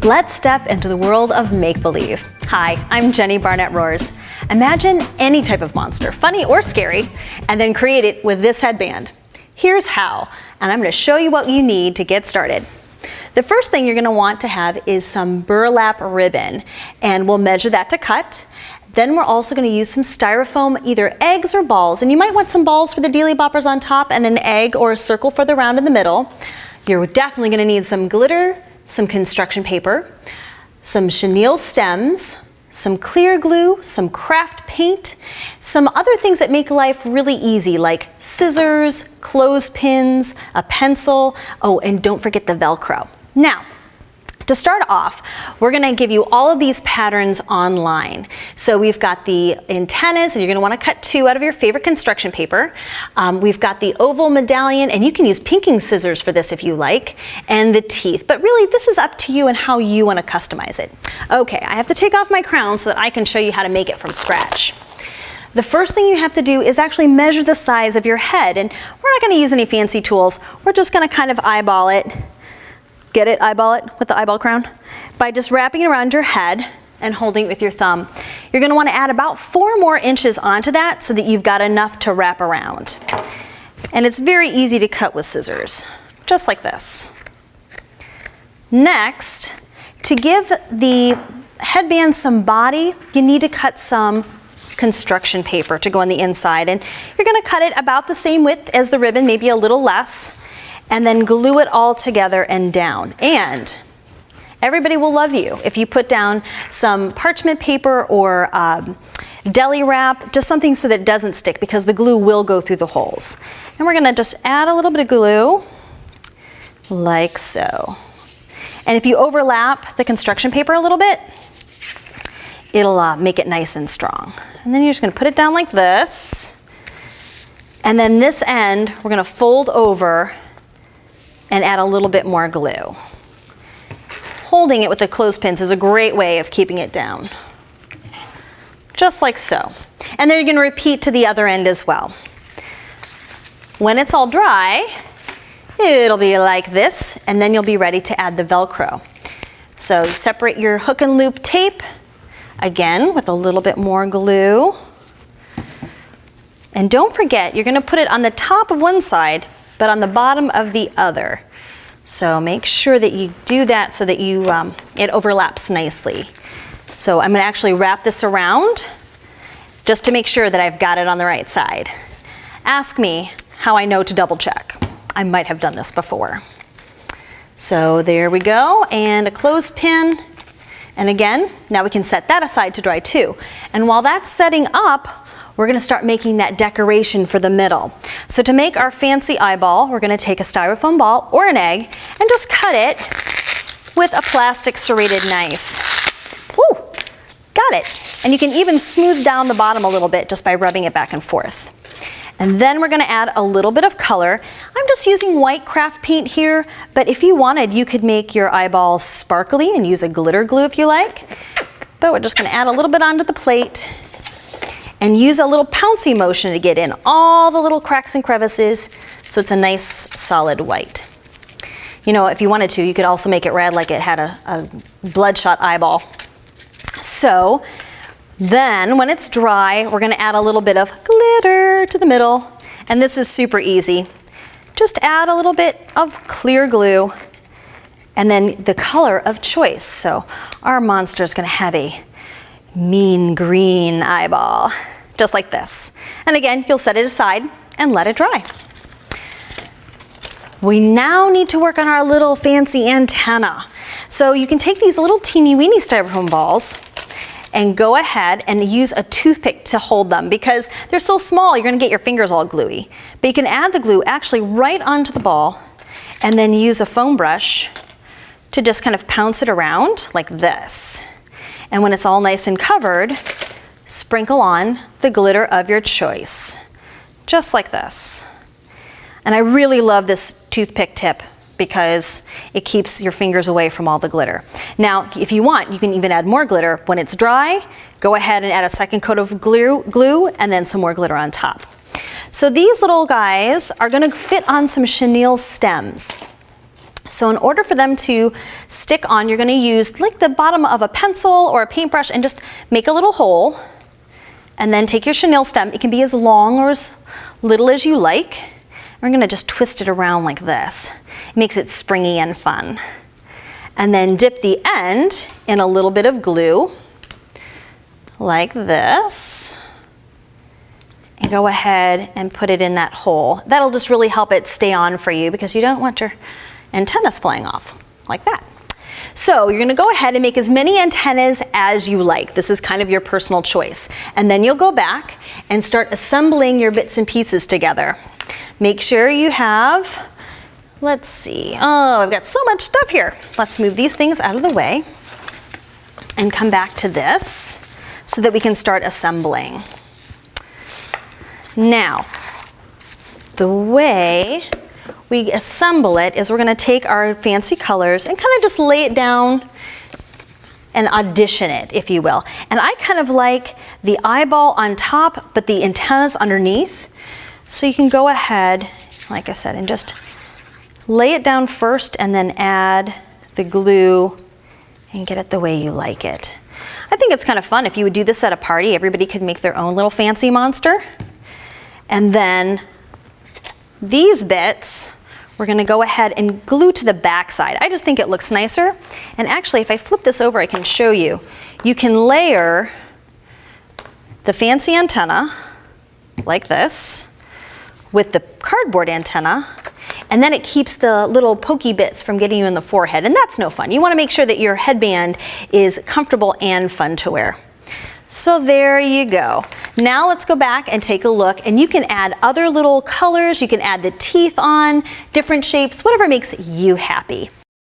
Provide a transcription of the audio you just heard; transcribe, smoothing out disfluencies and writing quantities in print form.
Let's step into the world of make-believe. Hi, I'm Jenny Barnett Rohrs. Imagine any type of monster, funny or scary, and then create it with this headband. Here's how, and I'm going to show you what you need to get started. The first thing you're going to want to have is some burlap ribbon, and we'll measure that to cut. Then we're also going to use some styrofoam, either eggs or balls, and you might want some balls for the dealy boppers on top and an egg or a circle for the round in the middle. You're definitely going to need some glitter, some construction paper, some chenille stems, some clear glue, some craft paint, some other things that make life really easy like scissors, clothespins, a pencil, oh, and don't forget the Velcro. Now, to start off, we're going to give you all of these patterns online. So we've got the antennas, and you're going to want to cut 2 out of your favorite construction paper. We've got the oval medallion, and you can use pinking scissors for this if you like, and the teeth. But really, this is up to you and how you want to customize it. Okay, I have to take off my crown so that I can show you how to make it from scratch. The first thing you have to do is actually measure the size of your head, and we're not going to use any fancy tools. We're just going to kind of eyeball it. Get it? Eyeball it with the eyeball crown? By just wrapping it around your head and holding it with your thumb. You're going to want to add about 4 more inches onto that so that you've got enough to wrap around. And it's very easy to cut with scissors, just like this. Next, to give the headband some body, you need to cut some construction paper to go on the inside. And you're going to cut it about the same width as the ribbon, maybe a little less. And then glue it all together and down. And everybody will love you if you put down some parchment paper or deli wrap, just something so that it doesn't stick, because the glue will go through the holes. And we're gonna just add a little bit of glue, like so. And if you overlap the construction paper a little bit, it'll make it nice and strong. And then you're just gonna put it down like this. And then this end, we're gonna fold over and add a little bit more glue. Holding it with the clothespins is a great way of keeping it down. Just like so. And then you're going to repeat to the other end as well. When it's all dry, it'll be like this, and then you'll be ready to add the Velcro. So separate your hook and loop tape, again with a little bit more glue. And don't forget, you're going to put it on the top of one side, but on the bottom of the other. So make sure that you do that so that it overlaps nicely. So I'm going to actually wrap this around just to make sure that I've got it on the right side. Ask me how I know to double check. I might have done this before. So there we go, and a clothespin. And again, now we can set that aside to dry too. And while that's setting up, we're going to start making that decoration for the middle. So to make our fancy eyeball, we're going to take a styrofoam ball or an egg and just cut it with a plastic serrated knife. Woo! Got it. And you can even smooth down the bottom a little bit just by rubbing it back and forth. And then we're going to add a little bit of color. I'm just using white craft paint here, but if you wanted, you could make your eyeball sparkly and use a glitter glue if you like. But we're just going to add a little bit onto the plate and use a little pouncy motion to get in all the little cracks and crevices so it's a nice solid white. You know, if you wanted to, you could also make it red like it had a bloodshot eyeball. So then when it's dry, we're going to add a little bit of glitter to the middle, and this is super easy. Just add a little bit of clear glue and then the color of choice. So our monster is going to have a mean green eyeball, just like this. And again, you'll set it aside and let it dry. We now need to work on our little fancy antenna. So you can take these little teeny weeny styrofoam balls and go ahead and use a toothpick to hold them, because they're so small you're going to get your fingers all gluey. But you can add the glue actually right onto the ball and then use a foam brush to just kind of pounce it around like this. And when it's all nice and covered, sprinkle on the glitter of your choice, just like this. And I really love this toothpick tip because it keeps your fingers away from all the glitter. Now, if you want, you can even add more glitter. When it's dry, go ahead and add a second coat of glue and then some more glitter on top. So these little guys are going to fit on some chenille stems. So in order for them to stick on, you're going to use like the bottom of a pencil or a paintbrush and just make a little hole. And then take your chenille stem. It can be as long or as little as you like. We're going to just twist it around like this. It makes it springy and fun. And then dip the end in a little bit of glue, like this. And go ahead and put it in that hole. That'll just really help it stay on for you because you don't want your antennas flying off, like that. So you're going to go ahead and make as many antennas as you like. This is kind of your personal choice. And then you'll go back and start assembling your bits and pieces together. Make sure you have, let's see, oh, I've got so much stuff here. Let's move these things out of the way and come back to this so that we can start assembling. Now, the way we assemble it is we're going to take our fancy colors and kind of just lay it down and audition it, if you will. And I kind of like the eyeball on top, but the antennas underneath. So you can go ahead, like I said, and just lay it down first and then add the glue and get it the way you like it. I think it's kind of fun if you would do this at a party. Everybody could make their own little fancy monster. And then these bits, we're going to go ahead and glue to the back side. I just think it looks nicer. And actually, if I flip this over, I can show you. You can layer the fancy antenna like this with the cardboard antenna, and then it keeps the little pokey bits from getting you in the forehead, and that's no fun. You want to make sure that your headband is comfortable and fun to wear. So there you go. Now let's go back and take a look, and you can add other little colors. You can add the teeth on, different shapes, whatever makes you happy.